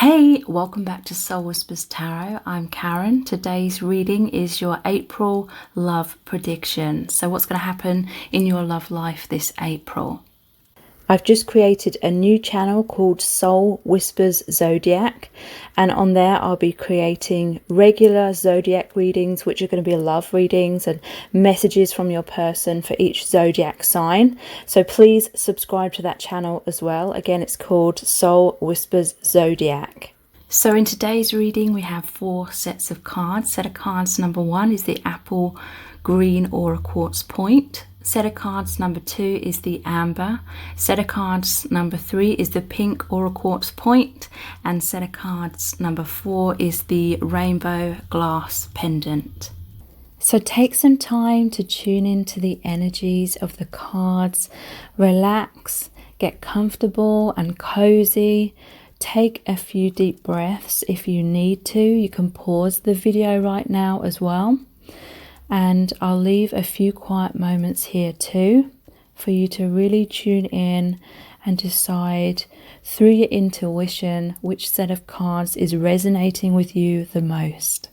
Hey, welcome back to Soul Whispers Tarot. I'm Karen. Today's reading is your April love prediction. So what's going to happen in your love life this April? I've just created a new channel called Soul Whispers Zodiac, and on there I'll be creating regular zodiac readings, which are going to be love readings and messages from your person for each zodiac sign. So please subscribe to that channel as well. Again, it's called Soul Whispers Zodiac. So in today's reading we have 4 sets of cards. Set of cards number 1 is the apple green aura quartz point. Set of cards number 2 is the amber. Set of cards number 3 is the pink aura quartz point. And set of cards number 4 is the rainbow glass pendant. So take some time to tune into the energies of the cards. Relax, get comfortable and cozy. Take a few deep breaths if you need to. You can pause the video right now as well. And I'll leave a few quiet moments here too for you to really tune in and decide through your intuition which set of cards is resonating with you the most.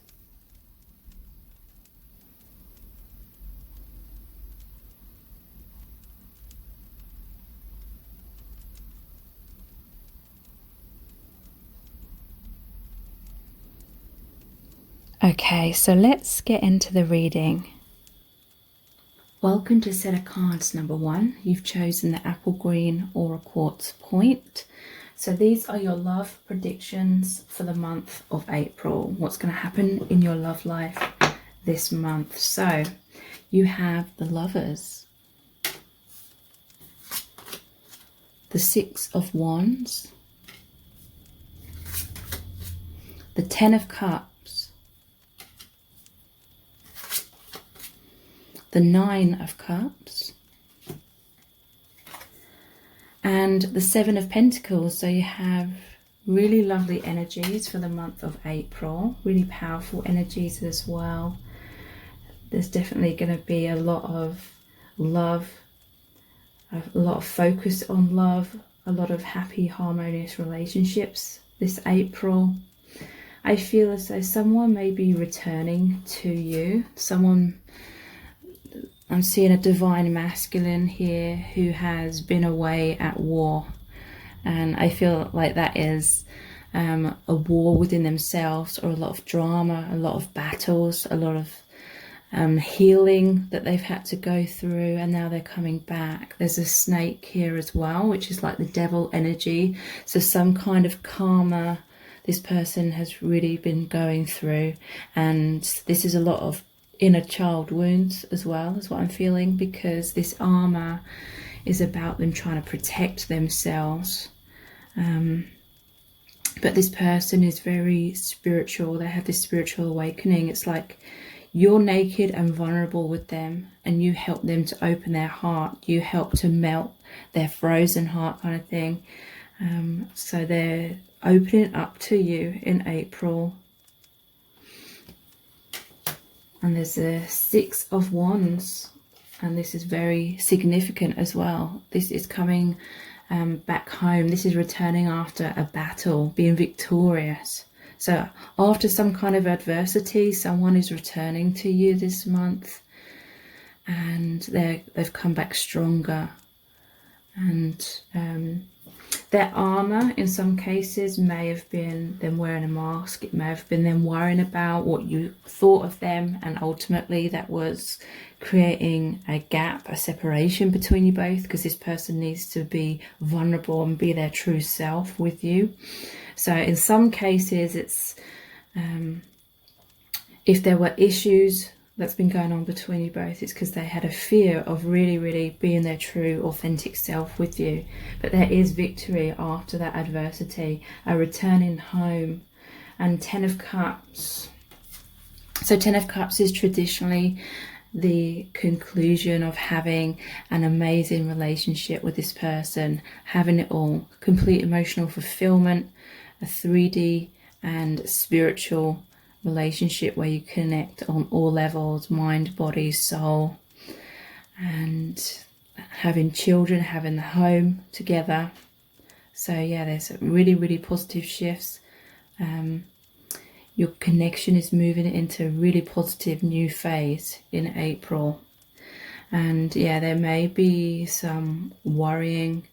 Okay, so let's get into the reading. Welcome to set of cards number 1. You've chosen the apple green aura quartz point. So these are your love predictions for the month of April. What's going to happen in your love life this month. So you have the Lovers, the 6 of Wands, the 10 of Cups, the 9 of Cups, and the 7 of Pentacles. So you have really lovely energies for the month of April, really powerful energies as well. There's definitely going to be a lot of love, a lot of focus on love, a lot of happy, harmonious relationships this April. I feel as though someone may be returning to you. I'm seeing a divine masculine here who has been away at war, and I feel like that is a war within themselves, or a lot of drama, a lot of battles, a lot of healing that they've had to go through, and now they're coming back. There's a snake here as well, which is like the devil energy, so some kind of karma this person has really been going through, and this is a lot of inner child wounds as well, is what I'm feeling, because this armor is about them trying to protect themselves. But this person is very spiritual. They have this spiritual awakening. It's like you're naked and vulnerable with them, and you help them to open their heart. You help to melt their frozen heart, kind of thing. So they're opening up to you in April. And there's a 6 of Wands, and this is very significant as well. This is coming back home. This is returning after a battle, being victorious. So after some kind of adversity, someone is returning to you this month, and they've come back stronger. And their armor in some cases may have been them wearing a mask. It may have been them worrying about what you thought of them, and ultimately that was creating a gap, a separation between you both, because this person needs to be vulnerable and be their true self with you. So in some cases it's if there were issues that's been going on between you both, it's because they had a fear of really being their true authentic self with you. But there is victory after that adversity, a returning home. And 10 of Cups, so 10 of Cups is traditionally the conclusion of having an amazing relationship with this person, having it all, complete emotional fulfillment, a 3D and spiritual relationship where you connect on all levels, mind, body, soul, and having children, having the home together. So yeah, there's really positive shifts Your connection is moving into a really positive new phase in April. And yeah, there may be some worrying.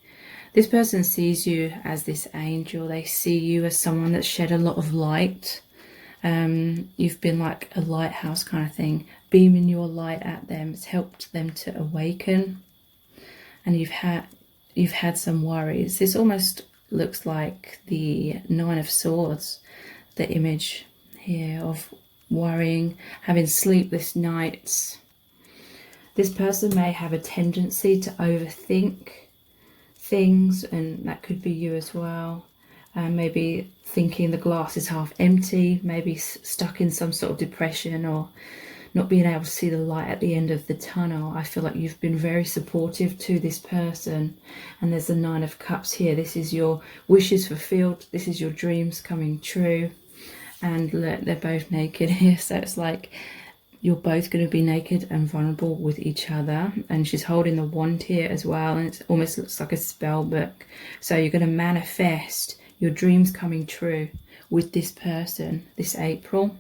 This person sees you as this angel. They see you as someone that's shed a lot of light. You've been like a lighthouse kind of thing, beaming your light at them. It's helped them to awaken. And you've had some worries. This almost looks like the Nine of Swords, the image here of worrying, having sleepless nights. This person may have a tendency to overthink things, and that could be you as well. Maybe thinking the glass is half empty, maybe stuck in some sort of depression, or not being able to see the light at the end of the tunnel. I feel like you've been very supportive to this person, and there's the Nine of Cups here. This is your wishes fulfilled. This is your dreams coming true. And look, they're both naked here, so it's like you're both going to be naked and vulnerable with each other. And she's holding the wand here as well, and it almost looks like a spell book. So you're going to manifest your dreams coming true with this person this April.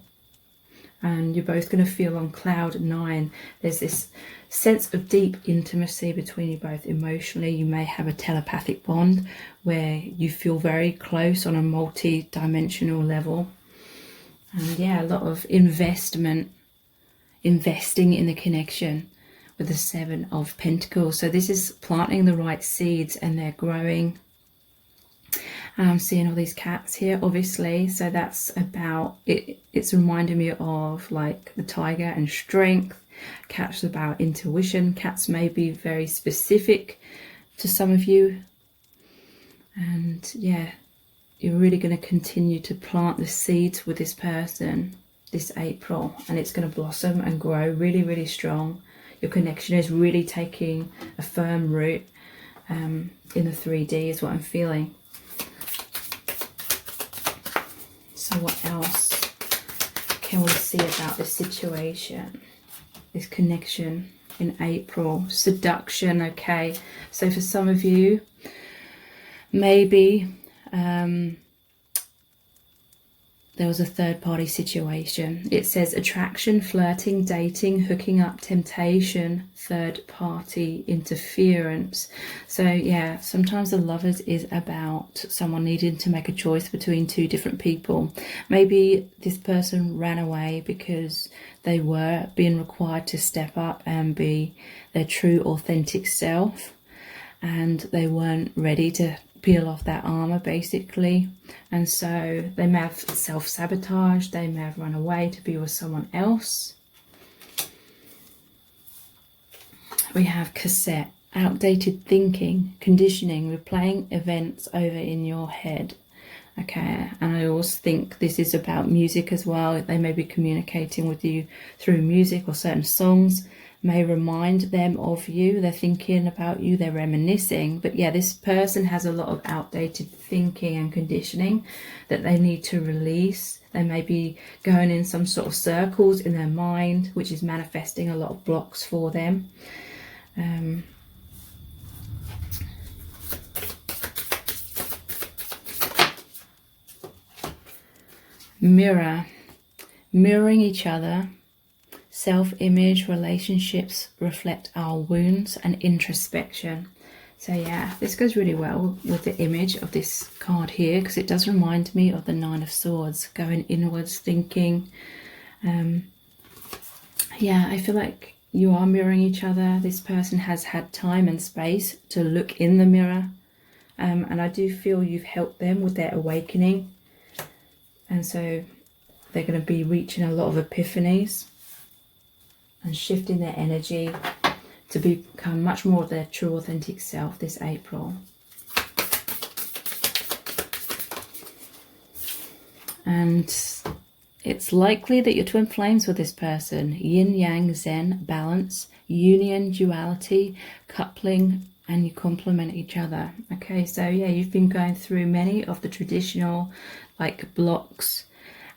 And you're both going to feel on cloud 9. There's this sense of deep intimacy between you both emotionally. You may have a telepathic bond where you feel very close on a multi-dimensional level. And yeah, a lot of investing in the connection with the Seven of Pentacles. So this is planting the right seeds, and they're growing. I'm seeing all these cats here, obviously. So that's about it. It's reminding me of like the tiger and strength. Cats about intuition. Cats may be very specific to some of you. And yeah, you're really going to continue to plant the seeds with this person this April, and it's going to blossom and grow really, really strong. Your connection is really taking a firm root in the 3D is what I'm feeling. So what else can we see about this situation, this connection in April? Seduction. Okay, so for some of you, maybe there was a third-party situation. It says attraction, flirting, dating, hooking up, temptation, third-party interference. So yeah, sometimes the Lovers is about someone needing to make a choice between two different people. Maybe this person ran away because they were being required to step up and be their true, authentic self, and they weren't ready to peel off that armor, basically. And so they may have self-sabotaged, they may have run away to be with someone else. We have cassette, outdated thinking, conditioning, replaying events over in your head. Okay, and I always think this is about music as well. They may be communicating with you through music, or certain songs may remind them of you. They're thinking about you, they're reminiscing. But yeah, this person has a lot of outdated thinking and conditioning that they need to release. They may be going in some sort of circles in their mind, which is manifesting a lot of blocks for them. Mirroring each other. Self-image, relationships reflect our wounds, and introspection. So yeah, this goes really well with the image of this card here, because it does remind me of the Nine of Swords, going inwards, thinking. Yeah, I feel like you are mirroring each other. This person has had time and space to look in the mirror, and I do feel you've helped them with their awakening, and so they're going to be reaching a lot of epiphanies and shifting their energy to become much more of their true, authentic self this April. And it's likely that you're twin flames with this person. Yin, yang, zen, balance, union, duality, coupling, and you complement each other. Okay, so yeah, you've been going through many of the traditional like blocks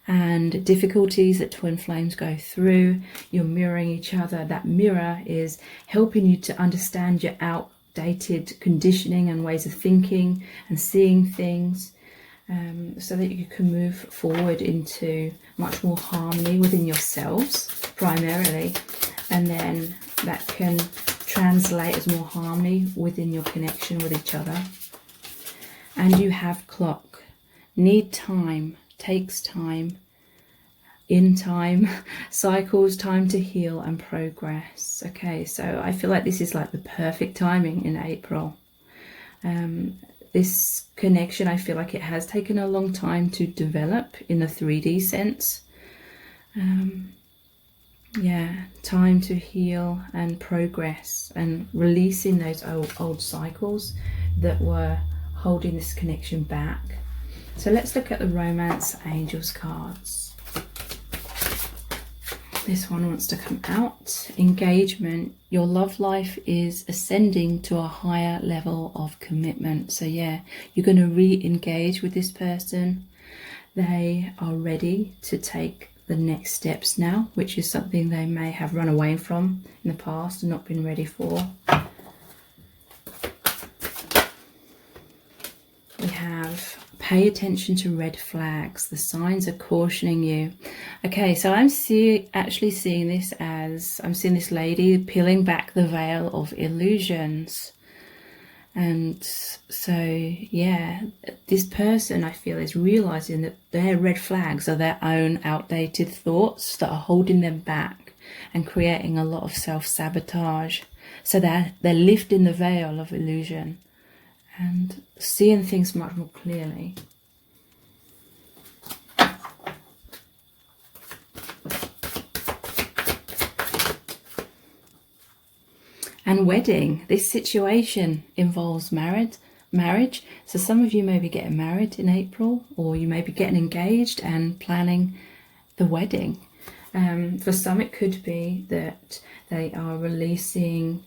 and difficulties that twin flames go through. You're mirroring each other. That mirror is helping you to understand your outdated conditioning and ways of thinking and seeing things. so that you can move forward into much more harmony within yourselves primarily, and then that can translate as more harmony within your connection with each other. And you have clock, need time, takes time, in time, cycles, time to heal and progress. Okay, so I feel like this is like the perfect timing in April. This connection, I feel like it has taken a long time to develop in a 3D sense. Yeah, time to heal and progress and releasing those old cycles that were holding this connection back. So let's look at the Romance Angels cards. This one wants to come out. Engagement. Your love life is ascending to a higher level of commitment. So yeah, you're going to re-engage with this person. They are ready to take the next steps now, which is something they may have run away from in the past and not been ready for. We have pay attention to red flags. The signs are cautioning you. Okay, so I'm actually seeing this as, I'm seeing this lady peeling back the veil of illusions. And so, yeah, this person, I feel, is realizing that their red flags are their own outdated thoughts that are holding them back and creating a lot of self-sabotage. So they're lifting the veil of illusion and seeing things much more clearly. And wedding. This situation involves marriage. So some of you may be getting married in April, or you may be getting engaged and planning the wedding. For some, it could be that they are releasing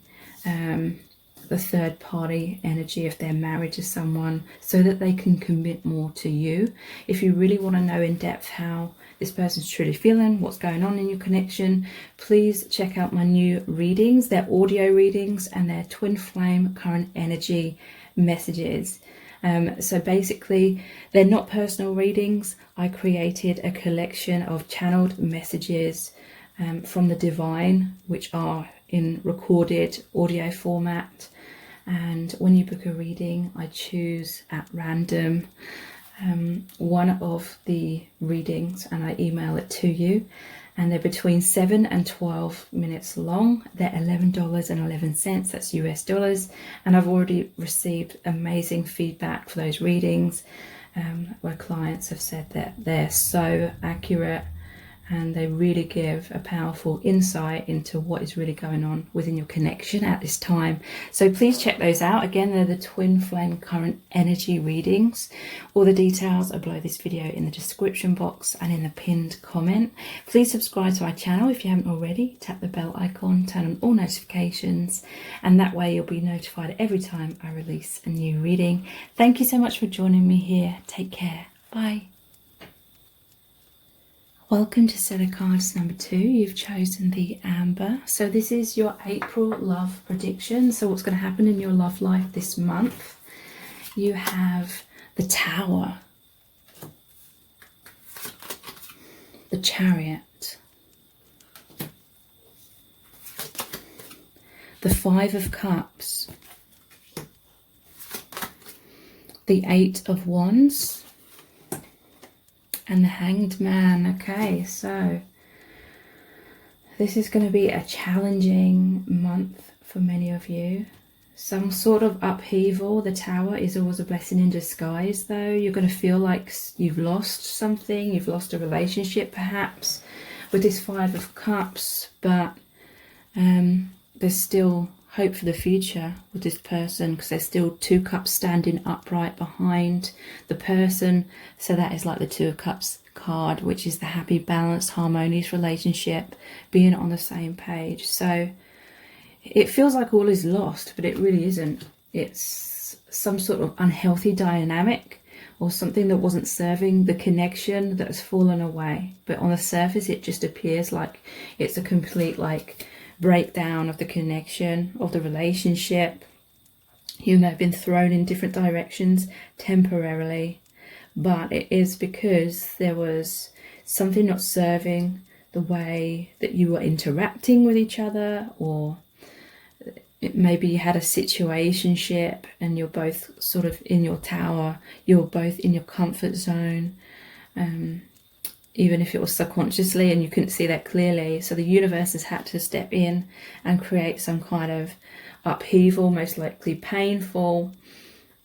the third party energy if they're married to someone, so that they can commit more to you. If you really want to know in depth how this person's truly feeling, what's going on in your connection, please check out my new readings. They're audio readings and they're twin flame current energy messages. So basically, they're not personal readings. I created a collection of channeled messages from the divine, which are in recorded audio format. And when you book a reading, I choose at random one of the readings and I email it to you. And they're between 7 and 12 minutes long. They're $11.11, that's US dollars. And I've already received amazing feedback for those readings, where clients have said that they're so accurate and they really give a powerful insight into what is really going on within your connection at this time. So please check those out. Again, they're the twin flame current energy readings. All the details are below this video in the description box and in the pinned comment. Please subscribe to our channel if you haven't already. Tap the bell icon, turn on all notifications, and that way you'll be notified every time I release a new reading. Thank you so much for joining me here. Take care. Bye. Welcome to set of cards number 2. You've chosen the amber. So this is your April love prediction. So what's going to happen in your love life this month? You have the Tower, the Chariot, the Five of Cups, the Eight of Wands, and the Hanged Man. Okay, so this is going to be a challenging month for many of you. Some sort of upheaval. The Tower is always a blessing in disguise, though. You're going to feel like you've lost something. You've lost a relationship, perhaps, with this Five of Cups. But there's still hope for the future with this person, because there's still 2 cups standing upright behind the person. So that is like the 2 of Cups card, which is the happy, balanced, harmonious relationship, being on the same page. So it feels like all is lost, but it really isn't. It's some sort of unhealthy dynamic or something that wasn't serving the connection that has fallen away. But on the surface, it just appears like it's a complete breakdown of the connection, of the relationship. You may have been thrown in different directions temporarily, but it is because there was something not serving the way that you were interacting with each other, or maybe you had a situationship and you're both sort of in your tower, you're both in your comfort zone, even if it was subconsciously and you couldn't see that clearly. So the universe has had to step in and create some kind of upheaval, most likely painful,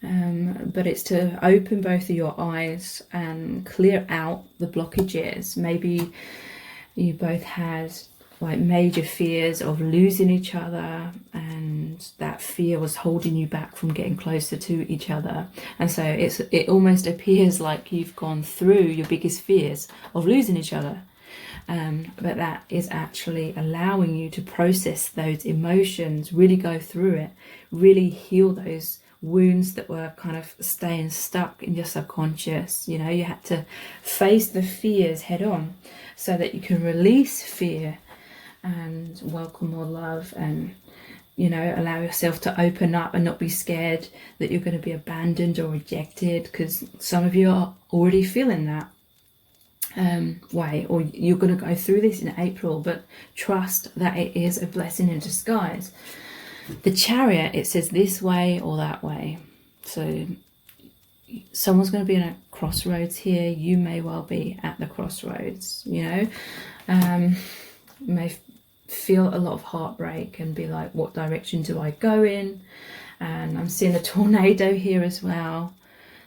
but it's to open both of your eyes and clear out the blockages. Maybe you both had like major fears of losing each other, and that fear was holding you back from getting closer to each other. And so it almost appears like you've gone through your biggest fears of losing each other, but that is actually allowing you to process those emotions, really go through it, really heal those wounds that were kind of staying stuck in your subconscious. You know, you had to face the fears head on so that you can release fear and welcome more love, and, you know, allow yourself to open up and not be scared that you're going to be abandoned or rejected, because some of you are already feeling that way, or you're going to go through this in April, but trust that it is a blessing in disguise. The Chariot, it says this way or that way. So someone's going to be in a crossroads here. You may well be at the crossroads, you know. You may feel a lot of heartbreak and be like, what direction do I go in? And I'm seeing a tornado here as well.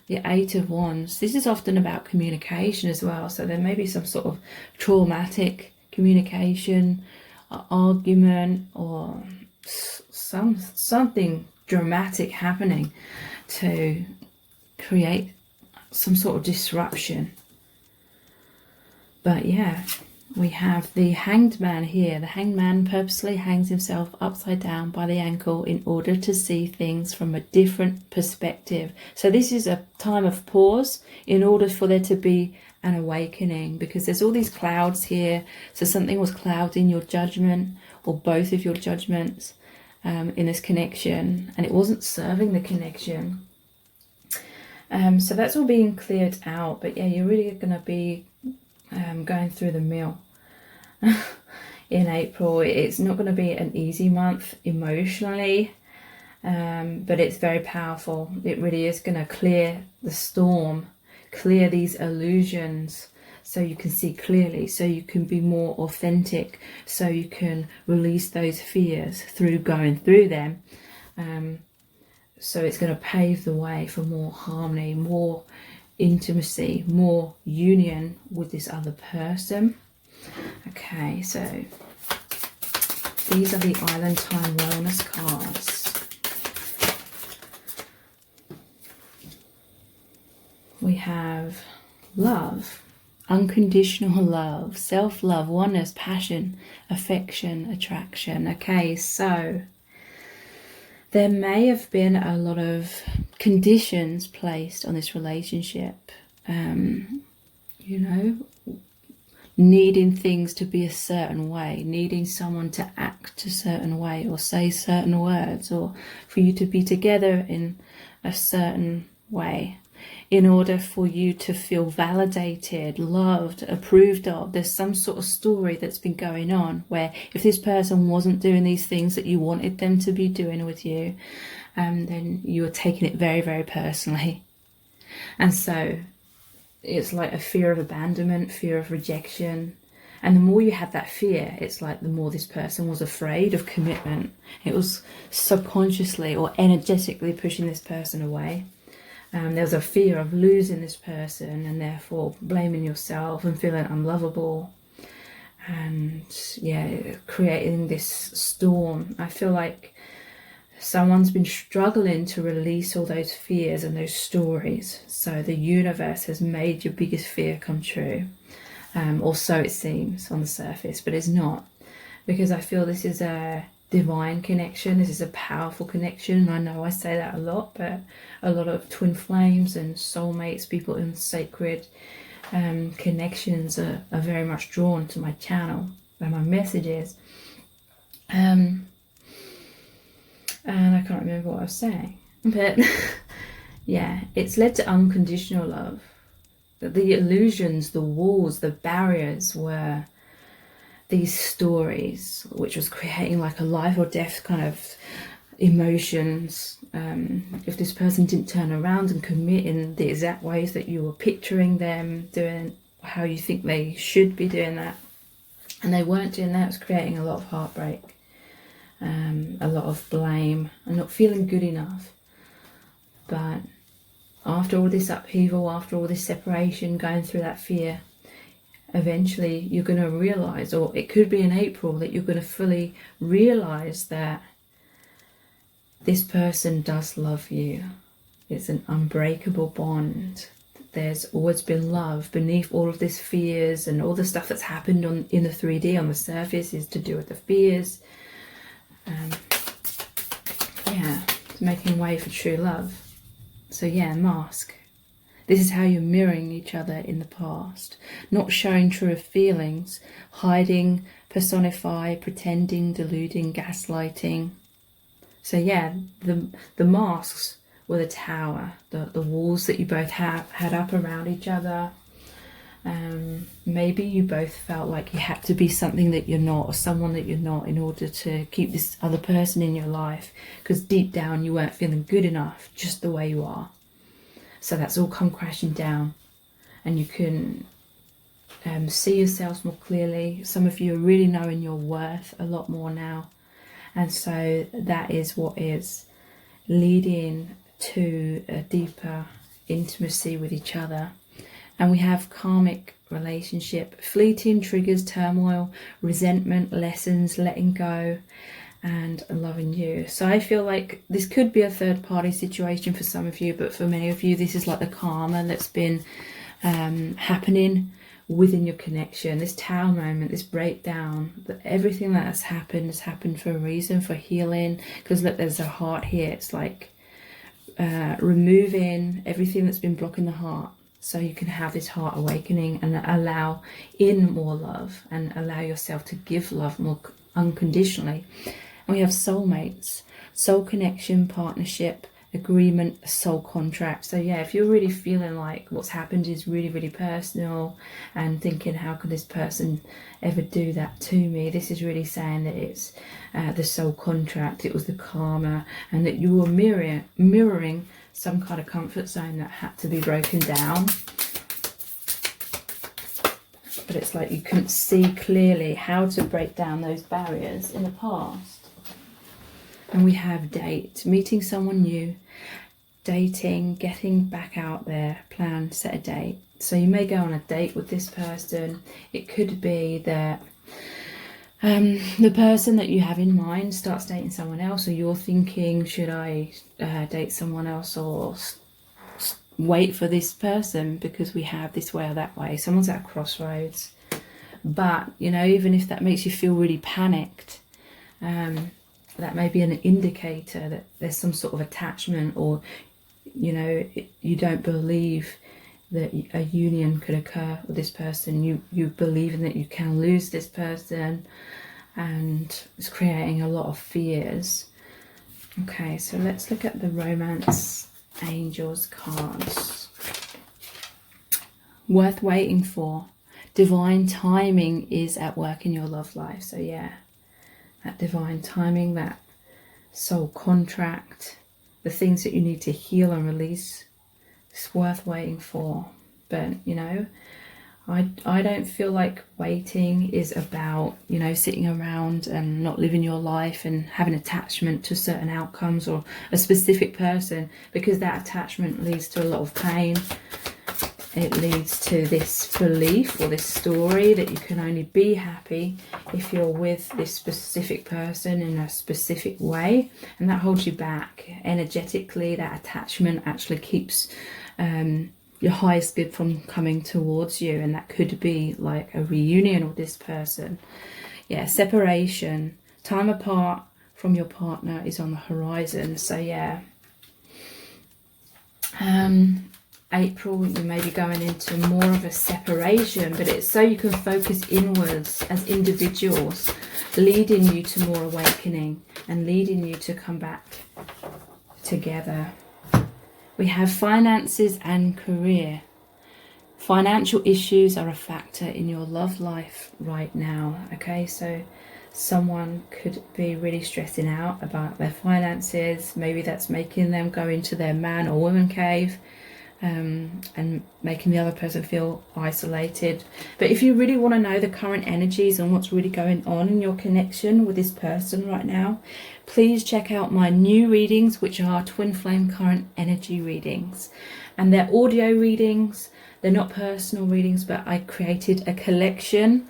The Eight of Wands. This is often about communication as well. So there may be some sort of traumatic communication, argument, or something dramatic happening to create some sort of disruption. But yeah, we have the Hanged Man here. The Hanged Man purposely hangs himself upside down by the ankle in order to see things from a different perspective. So this is a time of pause in order for there to be an awakening, because there's all these clouds here. So something was clouding your judgment, or both of your judgments, in this connection, and it wasn't serving the connection. So that's all being cleared out. But yeah, you're really going to be going through the mill in April. It's not going to be an easy month emotionally, but it's very powerful. It really is going to clear the storm, clear these illusions, so you can see clearly, so you can be more authentic, so you can release those fears through going through them. So it's going to pave the way for more harmony, more intimacy, more union with this other person. Okay, so these are the Island Time Wellness cards. We have love, unconditional love, self-love, oneness, passion, affection, attraction. Okay, so there may have been a lot of conditions placed on this relationship, you know, needing things to be a certain way, needing someone to act a certain way or say certain words, or for you to be together in a certain way in order for you to feel validated, loved, approved of. There's some sort of story that's been going on where if this person wasn't doing these things that you wanted them to be doing with you, then you were taking it very, very personally. And so it's like a fear of abandonment, fear of rejection. And the more you had that fear, it's like the more this person was afraid of commitment. It was subconsciously or energetically pushing this person away. There was a fear of losing this person, and therefore blaming yourself and feeling unlovable. And yeah, creating this storm. I feel like someone's been struggling to release all those fears and those stories. So the universe has made your biggest fear come true. Or so it seems on the surface, but it's not. Because I feel this is a divine connection. This is a powerful connection. And I know I say that a lot, but a lot of twin flames and soulmates, people in sacred connections are very much drawn to my channel and my messages. And I can't remember what I was saying, but yeah, it's led to unconditional love. the illusions, the walls, the barriers were these stories, which was creating like a life or death kind of emotions. If this person didn't turn around and commit in the exact ways that you were picturing them doing, how you think they should be doing that, and they weren't doing that, it was creating a lot of heartbreak, a lot of blame, and not feeling good enough. But after all this upheaval, after all this separation, going through that fear, eventually you're going to realize, or it could be in April, that you're going to fully realize that this person does love you. It's an unbreakable bond. There's always been love beneath all of this fears, and all the stuff that's happened in the 3D on the surface is to do with the fears. It's making way for true love. So mask. This is how you're mirroring each other in the past, not showing true feelings, hiding, personify, pretending, deluding, gaslighting. So the masks were the tower, the walls that you both had up around each other. Maybe you both felt like you had to be something that you're not, or someone that you're not, in order to keep this other person in your life, because deep down you weren't feeling good enough just the way you are. So that's all come crashing down, and you can see yourselves more clearly. Some of you are really knowing your worth a lot more now, and so that is what is leading to a deeper intimacy with each other. And we have karmic relationship, fleeting triggers, turmoil, resentment, lessons, letting go, and loving you. So I feel like this could be a third party situation for some of you, but for many of you this is like the karma that's been happening within your connection, this tower moment, this breakdown, that everything that has happened for a reason, for healing. Because look, there's a heart here. It's like removing everything that's been blocking the heart, so you can have this heart awakening and allow in more love, and allow yourself to give love more unconditionally. And we have soulmates, soul connection, partnership, agreement, soul contract. So if you're really feeling like what's happened is really, really personal, and thinking, how could this person ever do that to me? This is really saying that it's the soul contract, it was the karma, and that you were mirroring some kind of comfort zone that had to be broken down. But it's like you couldn't see clearly how to break down those barriers in the past. And we have date, meeting someone new, dating, getting back out there, plan, set a date. So you may go on a date with this person. It could be that the person that you have in mind starts dating someone else, or you're thinking, should I date someone else, or wait for this person because we have this way or that way. Someone's at a crossroads. But even if that makes you feel really panicked, that may be an indicator that there's some sort of attachment, or you don't believe that a union could occur with this person. You believe in that you can lose this person, and it's creating a lot of fears. Okay, so let's look at the romance angels cards. Worth waiting for. Divine timing is at work in your love life. So that divine timing, that soul contract, the things that you need to heal and release, it's worth waiting for. But I don't feel like waiting is about sitting around and not living your life and having attachment to certain outcomes or a specific person, because that attachment leads to a lot of pain. It leads to this belief or this story that you can only be happy if you're with this specific person in a specific way, and that holds you back energetically. That attachment actually keeps your highest good from coming towards you, and that could be like a reunion with this person. Separation, time apart from your partner is on the horizon. So April, you may be going into more of a separation, but it's so you can focus inwards as individuals, leading you to more awakening and leading you to come back together. We have finances and career. Financial issues are a factor in your love life right now. Okay, so someone could be really stressing out about their finances. Maybe that's making them go into their man or woman cave, and making the other person feel isolated. But if you really want to know the current energies and what's really going on in your connection with this person right now, please check out my new readings, which are twin flame current energy readings. And they're audio readings. They're not personal readings, but I created a collection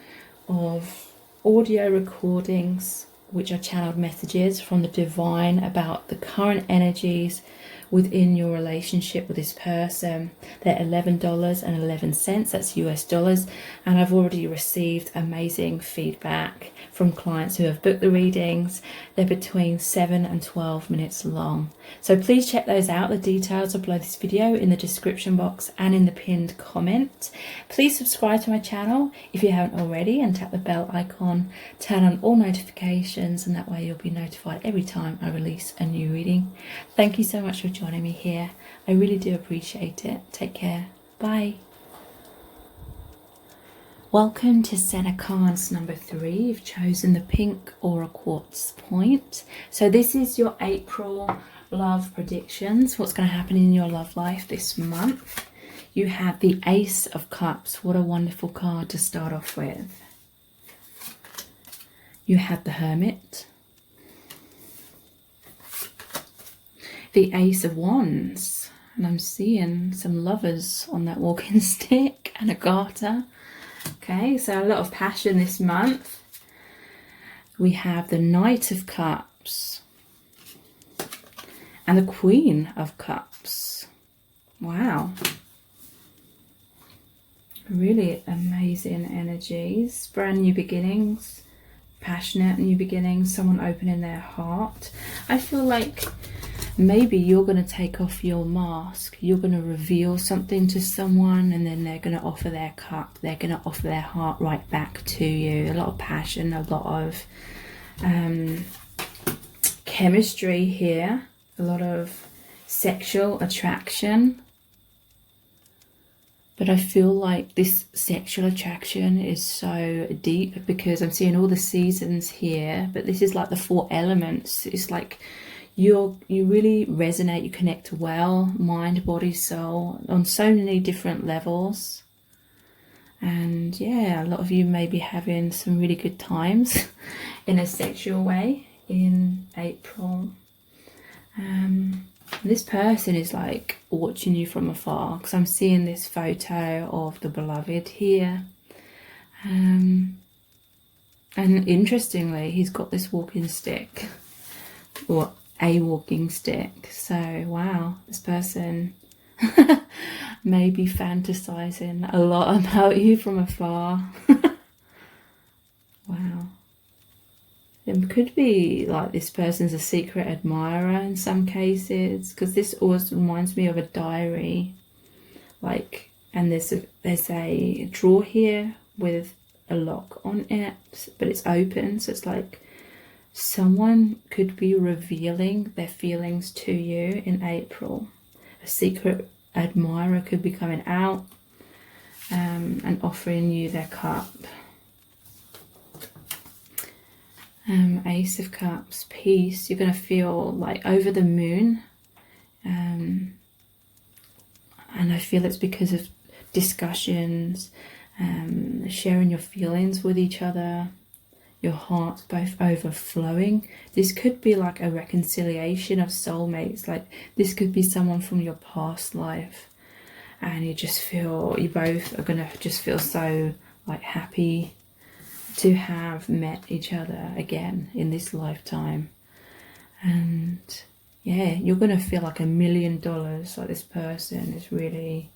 of audio recordings which are channeled messages from the divine about the current energies within your relationship with this person. They're $11.11, that's US dollars, and I've already received amazing feedback from clients who have booked the readings. They're between 7 and 12 minutes long, so please check those out. The details are below this video in the description box and in the pinned comment. Please subscribe to my channel if you haven't already, and tap the bell icon, turn on all notifications, and that way you'll be notified every time I release a new reading. Thank you so much for joining me here. I really do appreciate it. Take care. Bye. Welcome to Senecans number 3. You've chosen the pink aura quartz point. So this is your April love predictions. What's going to happen in your love life this month? You have the Ace of Cups. What a wonderful card to start off with. You have the Hermit. The Ace of Wands, and I'm seeing some lovers on that walking stick and a garter. Okay, so a lot of passion this month. We have the Knight of Cups and the Queen of Cups. Wow, really amazing energies. Brand new beginnings, passionate new beginnings, someone opening their heart. I feel like maybe you're going to take off your mask. You're going to reveal something to someone, and then they're going to offer their cup. They're going to offer their heart right back to you. A lot of passion, a lot of chemistry here, a lot of sexual attraction. But I feel like this sexual attraction is so deep because I'm seeing all the seasons here, but this is like the 4 elements. It's like you really resonate, you connect well, mind, body, soul, on so many different levels. And yeah, a lot of you may be having some really good times in a sexual way in April. This person is like watching you from afar, because I'm seeing this photo of the beloved here. And interestingly, he's got this walking stick, or a walking stick. So wow, this person may be fantasizing a lot about you from afar. Wow. It could be like this person's a secret admirer in some cases, because this always reminds me of a diary. Like, and there's a drawer here with a lock on it, but it's open, so it's like someone could be revealing their feelings to you in April. A secret admirer could be coming out and offering you their cup. Ace of Cups, peace. You're going to feel like over the moon. And I feel it's because of discussions, sharing your feelings with each other, your hearts both overflowing. This could be like a reconciliation of soulmates. Like this could be someone from your past life, and you just feel, you both are going to just feel so like happy to have met each other again in this lifetime. And yeah, you're going to feel like $1 million, like this person is really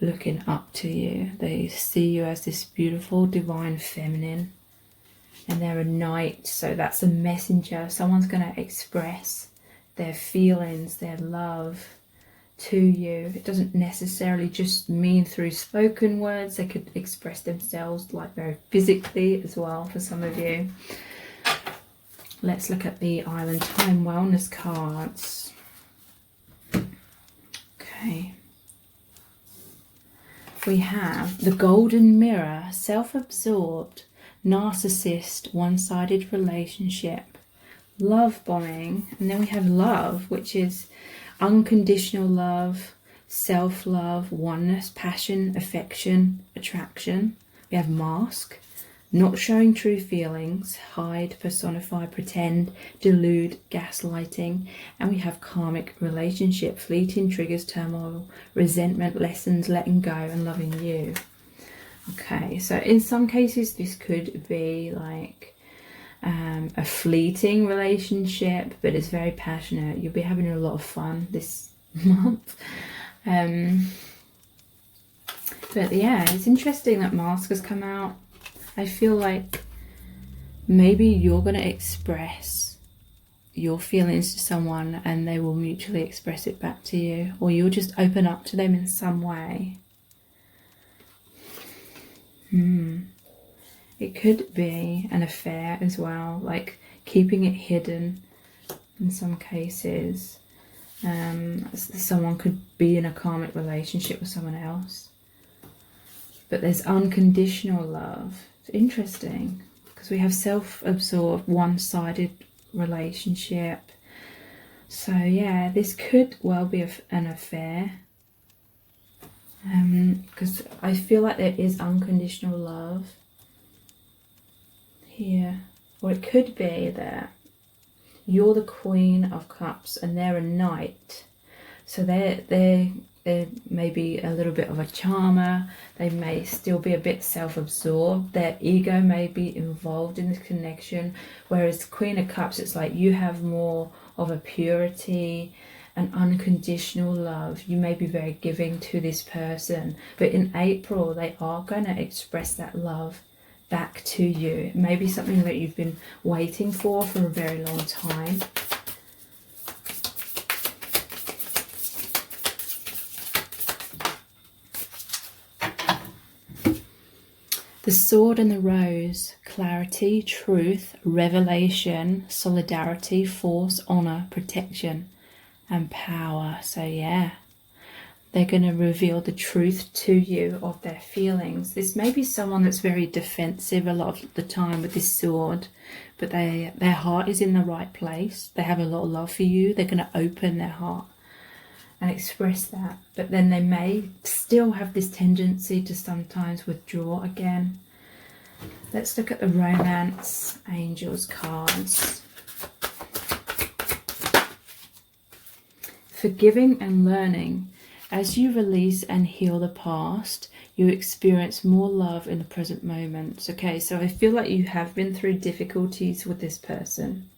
looking up to you. They see you as this beautiful divine feminine, and they're a knight, so that's a messenger. Someone's going to express their feelings, their love to you. It doesn't necessarily just mean through spoken words. They could express themselves like very physically as well for some of you. Let's look at the Island Time Wellness cards. Okay. We have the golden mirror, self-absorbed, narcissist, one-sided relationship, love bombing, and then we have love, which is unconditional love, self-love, oneness, passion, affection, attraction. We have mask, not showing true feelings, hide, personify, pretend, delude, gaslighting. And we have karmic relationship, fleeting triggers, turmoil, resentment, lessons, letting go, and loving you. Okay, so in some cases this could be like a fleeting relationship, but it's very passionate. You'll be having a lot of fun this month. But yeah, it's interesting that mask has come out. I feel like maybe you're going to express your feelings to someone and they will mutually express it back to you, or you'll just open up to them in some way. It could be an affair as well, like keeping it hidden in some cases. Someone could be in a karmic relationship with someone else. But there's unconditional love. It's interesting because we have self-absorbed, one-sided relationship. So yeah, this could well be an affair. Because I feel like there is unconditional love here. Or it could be that you're the Queen of Cups and they're a Knight. So they're maybe a little bit of a charmer. They may still be a bit self-absorbed. Their ego may be involved in this connection. Whereas Queen of Cups, it's like you have more of a purity and unconditional love. You may be very giving to this person. But in April, they are going to express that love back to you. It may be something that you've been waiting for a very long time. The Sword and the Rose, clarity, truth, revelation, solidarity, force, honor, protection, and power. So yeah, they're going to reveal the truth to you of their feelings. This may be someone that's very defensive a lot of the time with this sword, but their heart is in the right place. They have a lot of love for you. They're going to open their heart and express that, but then they may still have this tendency to sometimes withdraw again. Let's look at the Romance Angels cards. Forgiving and learning. As you release and heal the past, you experience more love in the present moment. Okay, so I feel like you have been through difficulties with this person.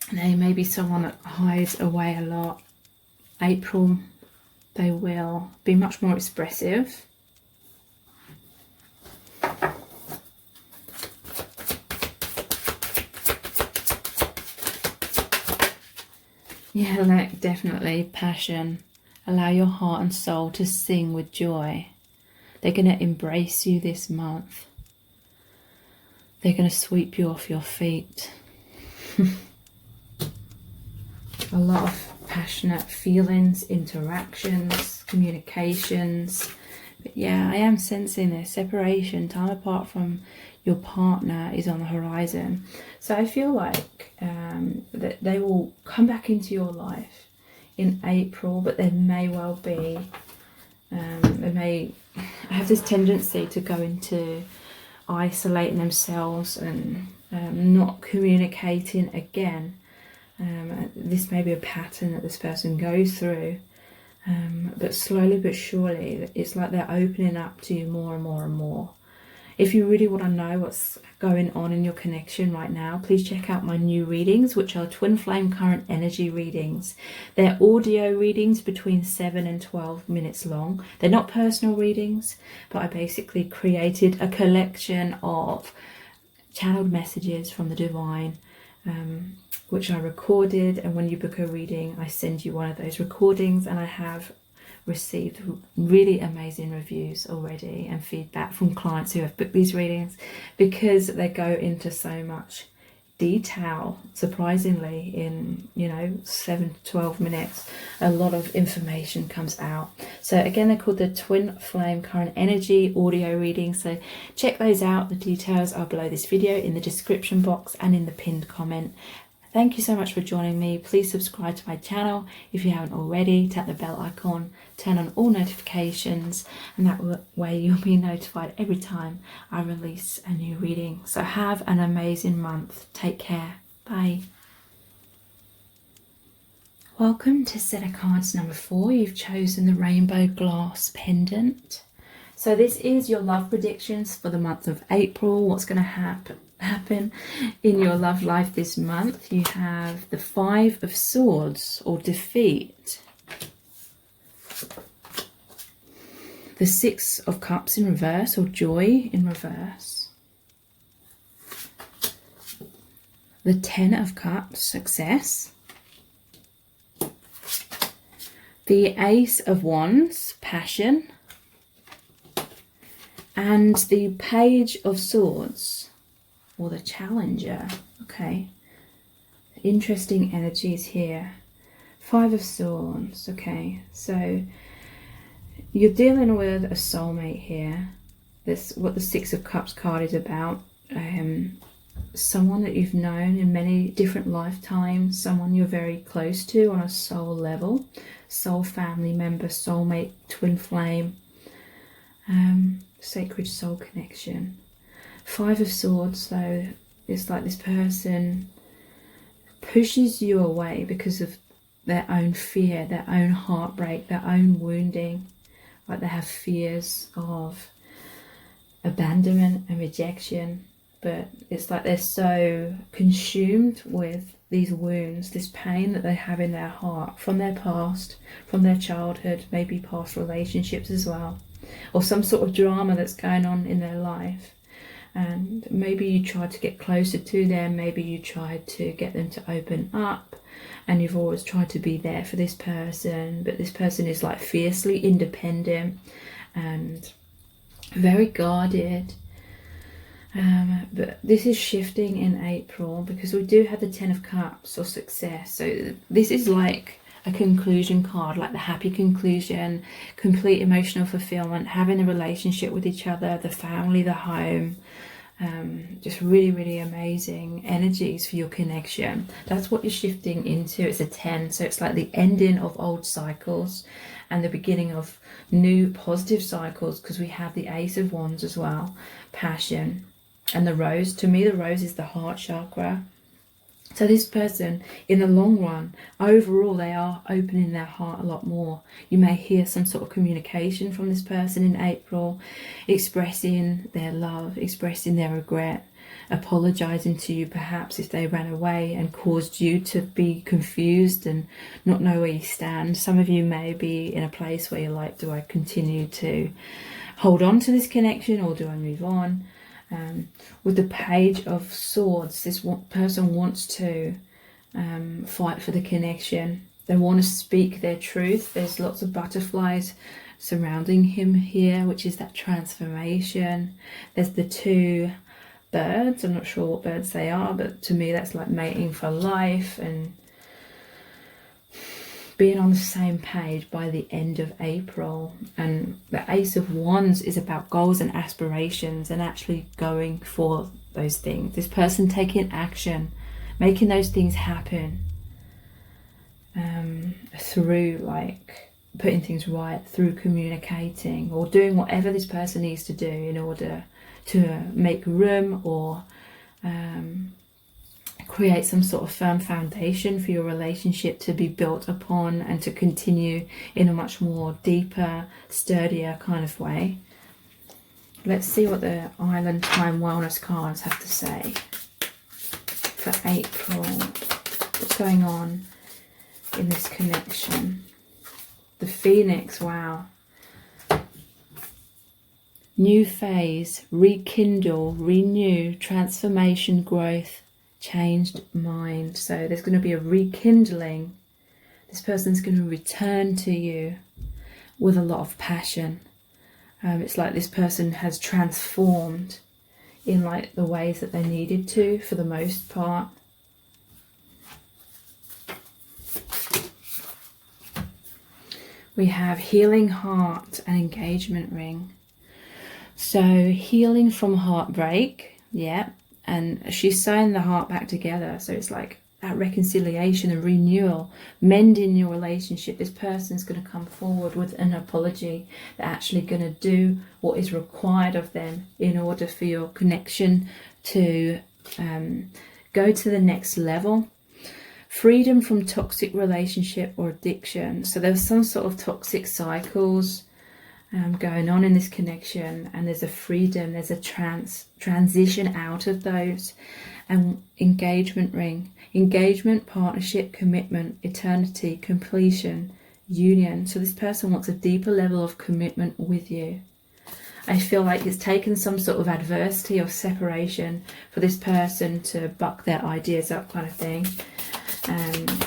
They may be someone that hides away a lot. April, they will be much more expressive. Yeah, like definitely passion. Allow your heart and soul to sing with joy. They're going to embrace you this month. They're going to sweep you off your feet. A lot of passionate feelings, interactions, communications. But yeah, I am sensing this separation, time apart from your partner is on the horizon. So I feel like that they will come back into your life in April, but there may well be, they may have this tendency to go into isolating themselves and not communicating again. This may be a pattern that this person goes through, but slowly but surely it's like they're opening up to you more and more and more. If you really want to know what's going on in your connection right now, please check out my new readings, which are Twin Flame Current Energy readings. They're audio readings between 7 and 12 minutes long. They're not personal readings, but I basically created a collection of channeled messages from the divine, which I recorded, and when you book a reading I send you one of those recordings, and I have received really amazing reviews already and feedback from clients who have booked these readings because they go into so much detail, surprisingly, in 7 to 12 minutes. A lot of information comes out. So again, they're called the Twin Flame Current Energy audio reading, so check those out. The details are below this video in the description box and in the pinned comment. Thank you so much for joining me. Please subscribe to my channel if you haven't already. Tap the bell icon, turn on all notifications, and that way you'll be notified every time I release a new reading. So have an amazing month. Take care. Bye. Welcome to set of cards number 4. You've chosen the Rainbow Glass Pendant. So this is your love predictions for the month of April. What's going to happen in your love life this month? You have the 5 of Swords, or defeat. The 6 of Cups in reverse, or joy in reverse. The 10 of Cups, success. The Ace of Wands, passion. And the Page of Swords, or the Challenger. Okay, interesting energies here. 5 of Swords. Okay, so you're dealing with a soulmate here. This what the 6 of Cups card is about. Someone that you've known in many different lifetimes, someone you're very close to on a soul level, soul family member, soulmate, twin flame, sacred soul connection. 5 of Swords, though, it's like this person pushes you away because of their own fear, their own heartbreak, their own wounding. Like they have fears of abandonment and rejection, but it's like they're so consumed with these wounds, this pain that they have in their heart from their past, from their childhood, maybe past relationships as well, or some sort of drama that's going on in their life. And maybe you tried to get closer to them, maybe you tried to get them to open up, and you've always tried to be there for this person, but this person is like fiercely independent and very guarded. But this is shifting in April because we do have the 10 of Cups, or success. So this is like a conclusion card, like the happy conclusion, complete emotional fulfillment, having a relationship with each other, the family, the home. Just really, really amazing energies for your connection. That's what you're shifting into. It's a 10, so it's like the ending of old cycles and the beginning of new positive cycles, because we have the Ace of Wands as well, passion, and the Rose. To me, the Rose is the heart chakra. So this person, in the long run, overall, they are opening their heart a lot more. You may hear some sort of communication from this person in April, expressing their love, expressing their regret, apologizing to you perhaps if they ran away and caused you to be confused and not know where you stand. Some of you may be in a place where you're like, do I continue to hold on to this connection, or do I move on? With the Page of Swords, this person wants to fight for the connection. They want to speak their truth. There's lots of butterflies surrounding him here, which is that transformation. There's the 2 birds. I'm not sure what birds they are, but to me that's like mating for life and being on the same page by the end of April. And the Ace of Wands is about goals and aspirations and actually going for those things. This person taking action, making those things happen, through like putting things right, through communicating or doing whatever this person needs to do in order to make room or create some sort of firm foundation for your relationship to be built upon and to continue in a much more deeper, sturdier kind of way. Let's see what the Island Time Wellness cards have to say for April. What's going on in this connection? The Phoenix, wow. New phase, rekindle, renew, transformation, growth, changed mind. So there's going to be a rekindling. This person's going to return to you with a lot of passion. It's like this person has transformed in like the ways that they needed to for the most part. We have healing heart and engagement ring. So healing from heartbreak, yeah, and she's sewing the heart back together. So it's like that reconciliation and renewal, mending your relationship. This person's going to come forward with an apology. They're actually going to do what is required of them in order for your connection to go to the next level. Freedom from toxic relationship or addiction. So there's some sort of toxic cycles going on in this connection, and there's a freedom, there's a transition out of those. And engagement ring, engagement, partnership, commitment, eternity, completion, union. So this person wants a deeper level of commitment with you. I feel like it's taken some sort of adversity or separation for this person to buck their ideas up, kind of thing.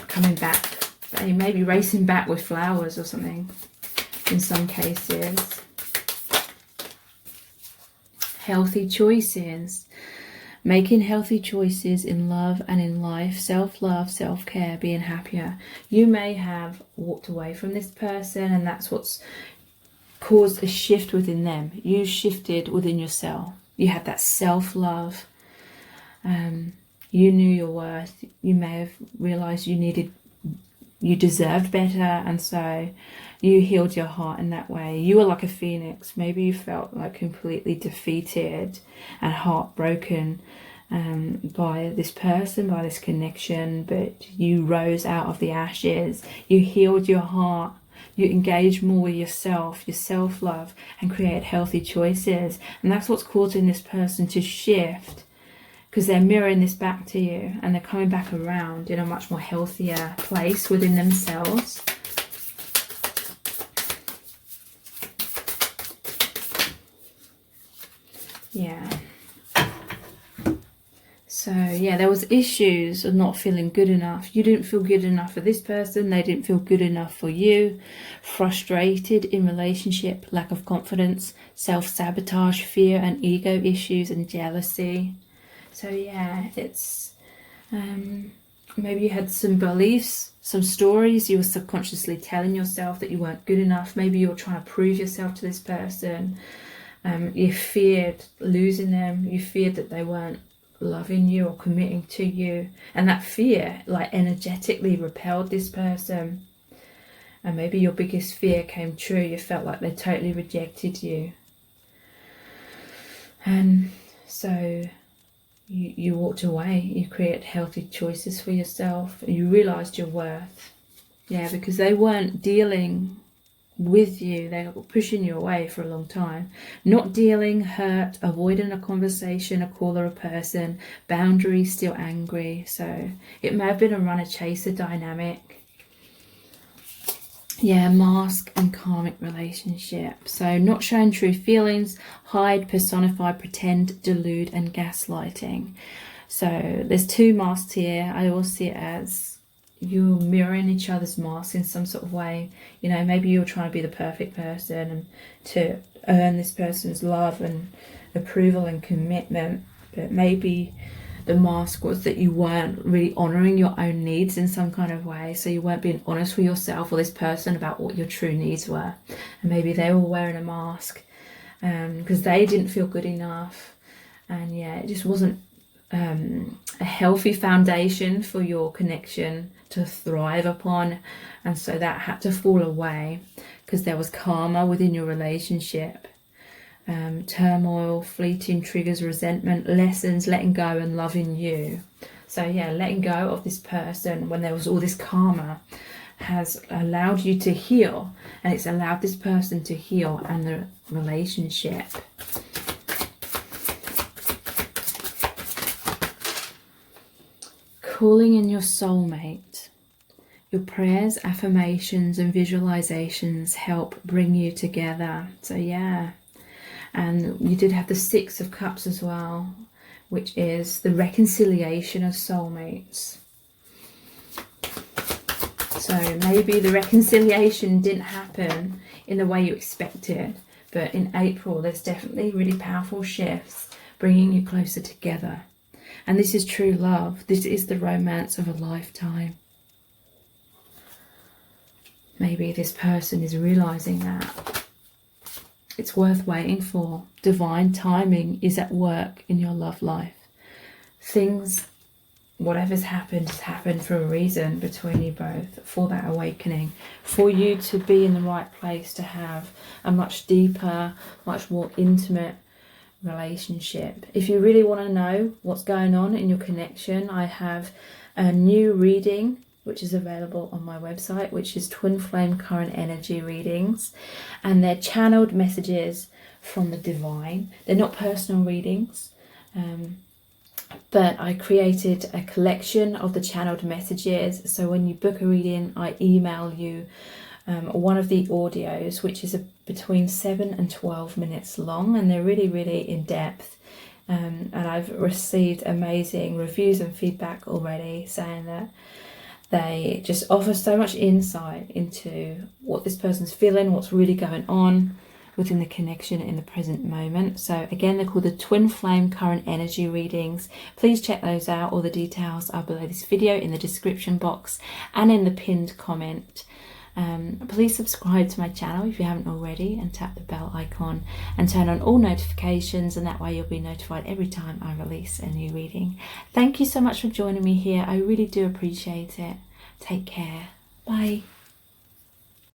Coming back, maybe racing back with flowers or something in some cases. Healthy choices. Making healthy choices in love and in life. Self-love, self-care, being happier. You may have walked away from this person, and that's what's caused a shift within them. You shifted within yourself. You had that self-love. You knew your worth. You may have realized you deserved better, and so you healed your heart in that way. You were like a phoenix. Maybe you felt like completely defeated and heartbroken by this person, by this connection, but you rose out of the ashes. You healed your heart. You engaged more with yourself, your self-love, and create healthy choices. And that's what's causing this person to shift, because they're mirroring this back to you, and they're coming back around in a much more healthier place within themselves. Yeah. So yeah, there was issues of not feeling good enough. You didn't feel good enough for this person. They didn't feel good enough for you. Frustrated in relationship, lack of confidence, self-sabotage, fear and ego issues, and jealousy. So yeah, it's maybe you had some beliefs, some stories you were subconsciously telling yourself that you weren't good enough. Maybe you were trying to prove yourself to this person. You feared losing them. You feared that they weren't loving you or committing to you, and that fear like energetically repelled this person. And maybe your biggest fear came true. You felt like they totally rejected you, and so you walked away. You created healthy choices for yourself. You realized your worth. Yeah, because they weren't dealing with you. They were pushing you away for a long time. Not dealing, hurt, avoiding a conversation, a call, or a person. Boundaries, still angry. So it may have been a runner-chaser dynamic. Yeah, mask and karmic relationship. So not showing true feelings, hide, personify, pretend, delude, and gaslighting. So there's two masks here. I always see it as you're mirroring each other's masks in some sort of way. You know, maybe you're trying to be the perfect person and to earn this person's love and approval and commitment, but maybe the mask was that you weren't really honoring your own needs in some kind of way. So you weren't being honest with yourself or this person about what your true needs were, and maybe they were wearing a mask because they didn't feel good enough. And yeah, it just wasn't a healthy foundation for your connection to thrive upon, and so that had to fall away because there was karma within your relationship. Turmoil, fleeting triggers, resentment, lessons, letting go and loving you. So yeah, letting go of this person when there was all this karma has allowed you to heal, and it's allowed this person to heal and the relationship. Calling in your soulmate. Your prayers, affirmations and visualizations help bring you together. So yeah, and you did have the 6 of Cups as well, which is the reconciliation of soulmates. So maybe the reconciliation didn't happen in the way you expected, but in April there's definitely really powerful shifts bringing you closer together. And this is true love. This is the romance of a lifetime. Maybe this person is realizing that it's worth waiting for. Divine timing is at work in your love life. Things, whatever's happened, has happened for a reason between you both, for that awakening, for you to be in the right place to have a much deeper, much more intimate relationship. If you really want to know what's going on in your connection, I have a new reading which is available on my website, which is Twin Flame Current Energy readings, and they're channeled messages from the divine. They're not personal readings, but I created a collection of the channeled messages. So when you book a reading, I email you one of the audios, which is between 7 and 12 minutes long, and they're really, really in depth. And I've received amazing reviews and feedback already saying that they just offer so much insight into what this person's feeling, what's really going on within the connection in the present moment. So again, they're called the Twin Flame Current Energy readings. Please check those out. All the details are below this video in the description box and in the pinned comment. Please subscribe to my channel if you haven't already, and tap the bell icon and turn on all notifications, and that way you'll be notified every time I release a new reading. Thank you so much for joining me here. I really do appreciate it. Take care. Bye.